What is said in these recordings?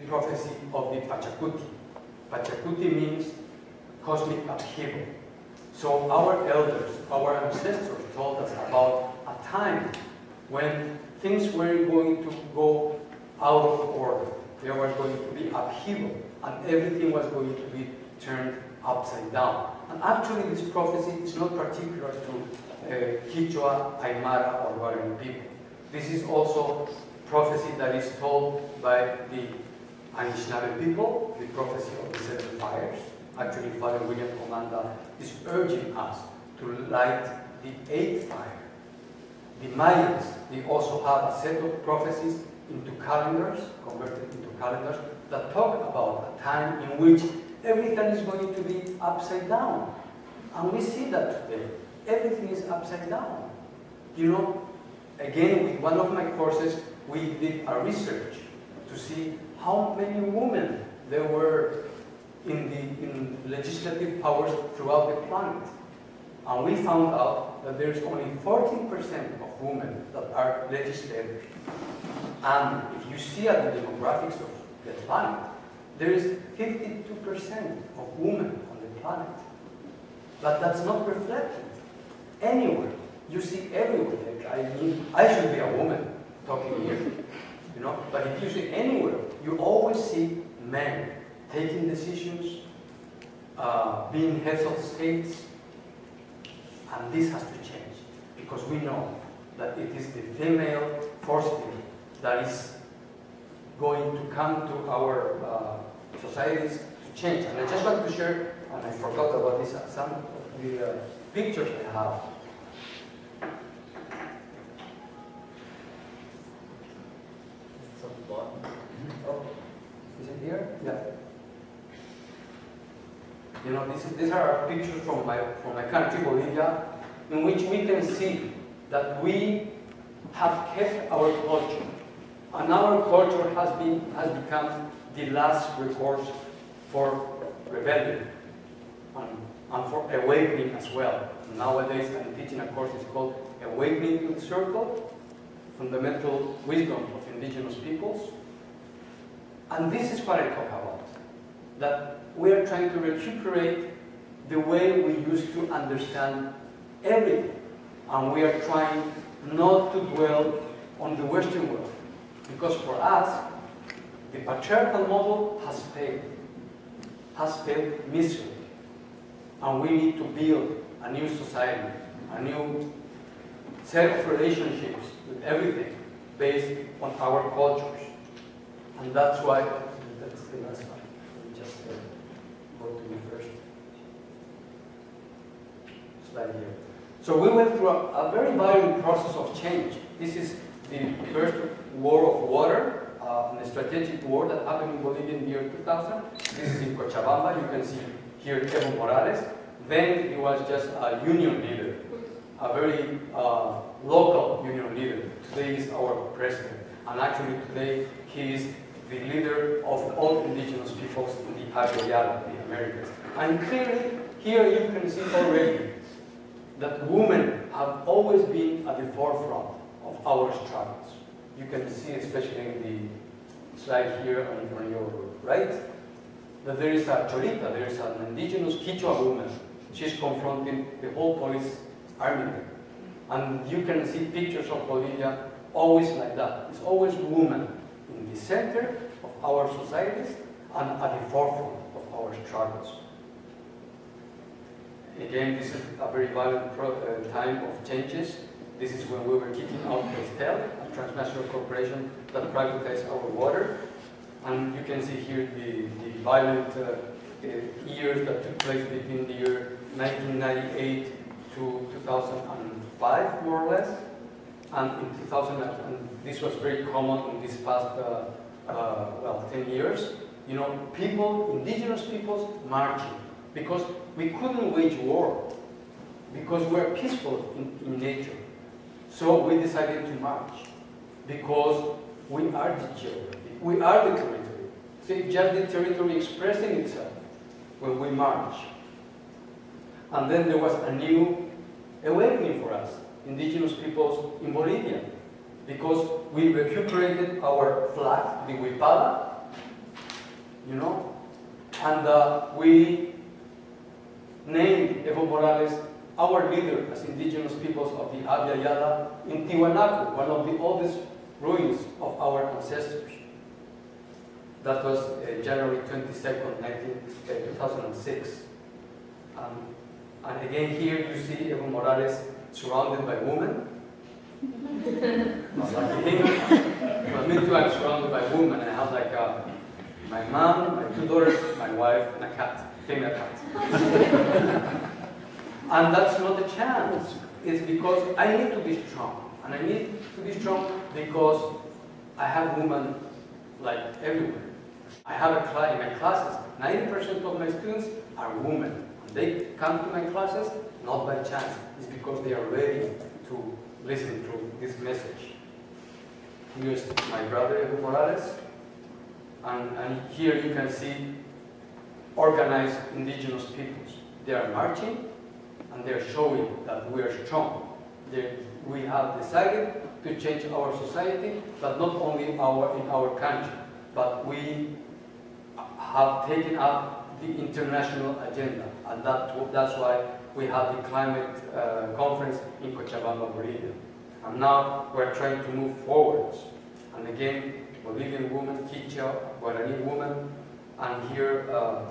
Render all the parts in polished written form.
prophecy of the Pachacuti. Pachacuti means cosmic upheaval. So our elders, our ancestors told us about a time when things were going to go out of order. There was going to be upheaval, and everything was going to be turned upside down. And actually this prophecy is not particular to Quechua, Aymara, or Guarani people. This is also prophecy that is told by the Anishinaabe people, the prophecy of the 7 fires. Actually, Father William Comanda is urging us to light the 8th fire. The Mayans, they also have a set of prophecies into calendars, converted into calendars, that talk about a time in which everything is going to be upside down. And we see that today. Everything is upside down. You know, again, with one of my courses, we did a research to see how many women there were in legislative powers throughout the planet. And we found out that there's only 14% of women that are legislative. And if you see at the demographics of the planet, there is 52% of women on the planet. But that's not reflected anywhere. You see everywhere. I mean, I should be a woman talking here, you know. But if you see anywhere, you always see men taking decisions, being heads of states, and this has to change because we know that it is the female forcefully that is going to come to our societies to change. And I just want to share, and I forgot about this, some of the pictures I have. Oh, is it here? Yeah. You know, these are pictures from my country, Bolivia, in which we can see that we have kept our culture, and our culture has become the last recourse for rebellion and for awakening as well. Nowadays, I'm teaching a course. It's called Awakening to the Circle: Fundamental Wisdom of Indigenous Peoples. And this is what I talk about, that we are trying to recuperate the way we used to understand everything. And we are trying not to dwell on the Western world. Because for us, the patriarchal model has failed miserably. And we need to build a new society, a new set of relationships with everything based on our cultures. And that's why, that's the last one. Let me just go to the first slide here. So we went through a very violent process of change. This is the first war of water, the strategic war that happened in Bolivia in the year 2000. This is in Cochabamba. You can see here Evo Morales. Then he was just a union leader, a very local union leader. Today he's our president. And actually today he is the leader of all indigenous peoples in the Aguayala, the Americas. And clearly here you can see already that women have always been at the forefront of our struggles. You can see, especially in the slide here on your right, that there is a Cholita, there is an indigenous Quechua woman. She's confronting the whole police army. And you can see pictures of Bolivia always like that. It's always women in the center of our societies and at the forefront of our struggles. Again, this is a very violent time of changes. This is when we were kicking out Pestel, a transnational corporation that privatized our water. And you can see here the violent years that took place between the year 1998 to 2005, more or less. And in 2000, and this was very common in these past, 10 years. You know, people, indigenous peoples, marching. Because we couldn't wage war, because we're peaceful in nature. So we decided to march, because we are the geography, we are the territory. See, just the territory expressing itself when we march. And then there was a new awakening for us, indigenous peoples in Bolivia, because we recuperated our flag, the huipala, And we named Evo Morales our leader as indigenous peoples of the Abya Yala in Tiwanaku, one of the oldest ruins of our ancestors. That was January 22nd, 2006. And again here you see Evo Morales surrounded by women. Not like him, but me too, I'm surrounded by women. I have like my mom, my 2 daughters, my wife, and a cat, female cat. And that's not a chance. It's because I need to be strong. And I need to be strong because I have women like everywhere. I have a class in my classes. 90% of my students are women. And they come to my classes not by chance. It's because they are ready to listen to this message. Here's my brother Evo Morales. And here you can see organized indigenous peoples. They are marching and they are showing that we are strong. We have decided to change our society, but not only in our country, but we have taken up the international agenda, and that's why we have the climate conference in Cochabamba, Bolivia. And now we're trying to move forwards. And again, Bolivian women, Quichua, Guarani women, and here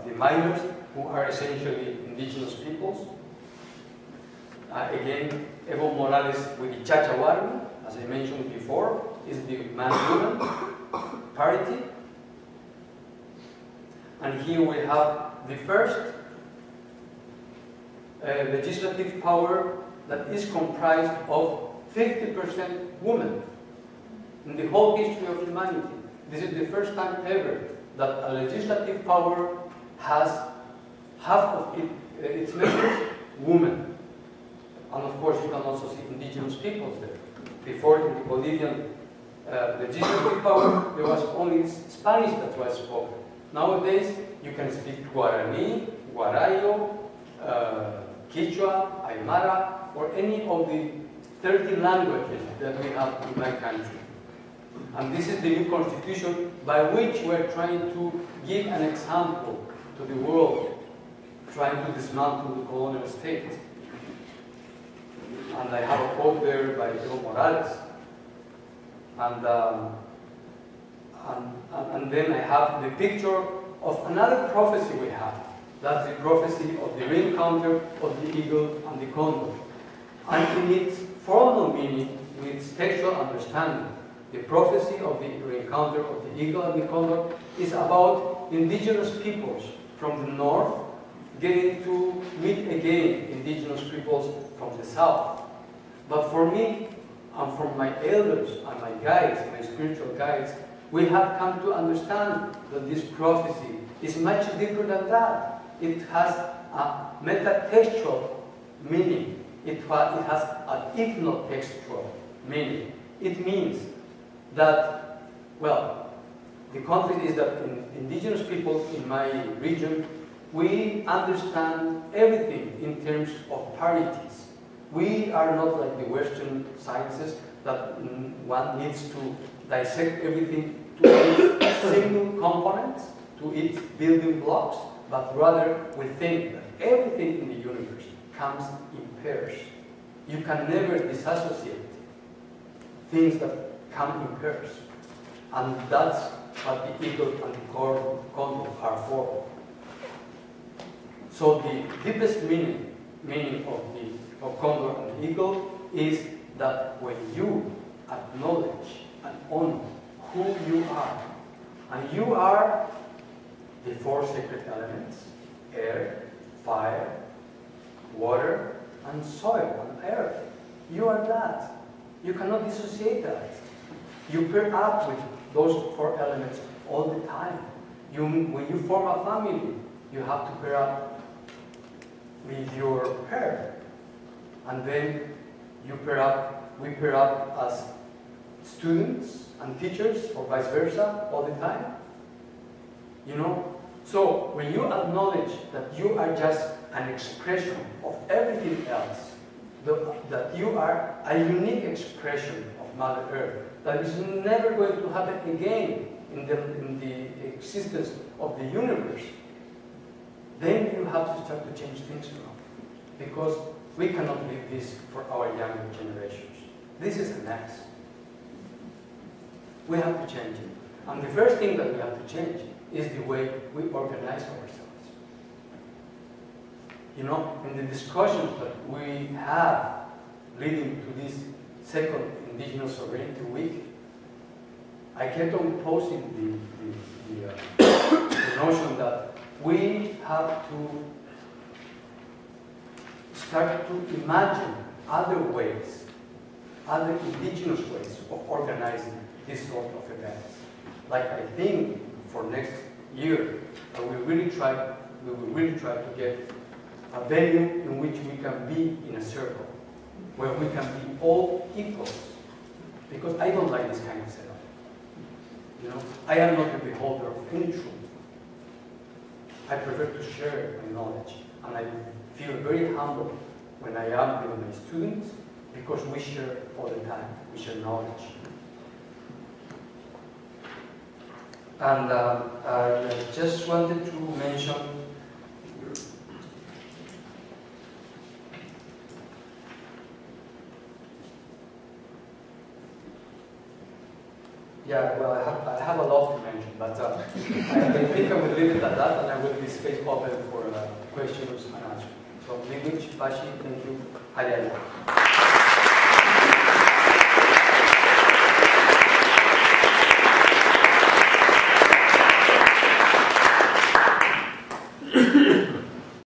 the miners, who are essentially indigenous peoples. Again, Evo Morales with the Chachawarmi, as I mentioned before, is the man-woman parity. And here we have the first legislative power that is comprised of 50% women in the whole history of humanity. This is the first time ever that a legislative power has half of its members women. And of course, you can also see indigenous peoples there. Before, in the Bolivian legislative power, there was only Spanish that was spoken. Nowadays, you can speak Guarani, Guarayo, Quichua, Aymara, or any of the 30 languages that we have in my country. And this is the new constitution by which we're trying to give an example to the world, trying to dismantle the colonial state. And I have a quote there by Evo Morales. And then I have the picture of another prophecy we have. That's the prophecy of the reencounter of the eagle and the condor. And in its formal meaning, in its textual understanding, the prophecy of the reencounter of the eagle and the condor is about indigenous peoples from the north getting to meet again indigenous peoples from the south. But for me, and for my elders and my guides, my spiritual guides, we have come to understand that this prophecy is much deeper than that. It has a metatextual meaning. It has an ethnotextual meaning. It means that, well, the context is that indigenous people in my region, we understand everything in terms of parities. We are not like the Western sciences that one needs to dissect everything to its single components, to its building blocks, but rather we think that everything in the universe comes in pairs. You can never disassociate things that come in pairs. And that's what the eagle and the condor are for. So the deepest meaning of condor and eagle is that when you acknowledge and honor who you are, and you are the four sacred elements: air, fire, water, and soil, and earth. You are that. You cannot dissociate that. You pair up with those four elements all the time. When you form a family, you have to pair up with your pair. And then we pair up as students and teachers, or vice versa, all the time. You know? So when you acknowledge that you are just an expression of everything else, that you are a unique expression of Mother Earth, that is never going to happen again in the existence of the universe, then you have to start to change things around. Because we cannot leave this for our younger generations. This is a mess. We have to change it. And the first thing that we have to change is the way we organize ourselves. You know, in the discussions that we have leading to this second Indigenous Sovereignty Week, I kept on posing the notion that we have to start to imagine other ways, other indigenous ways of organizing this sort of events. Like I think for next year, we will really try to get a venue in which we can be in a circle, where we can be all equals. Because I don't like this kind of setup. You know, I am not the beholder of any truth. I prefer to share my knowledge, and I feel very humble when I am with my students, because we share all the time. We share knowledge. And I just wanted to mention yeah, well, I have a lot to mention, but I think I will leave it at that, and I will be space open for questions and answers. So, Miwich, Bashi, thank you. Hallelujah.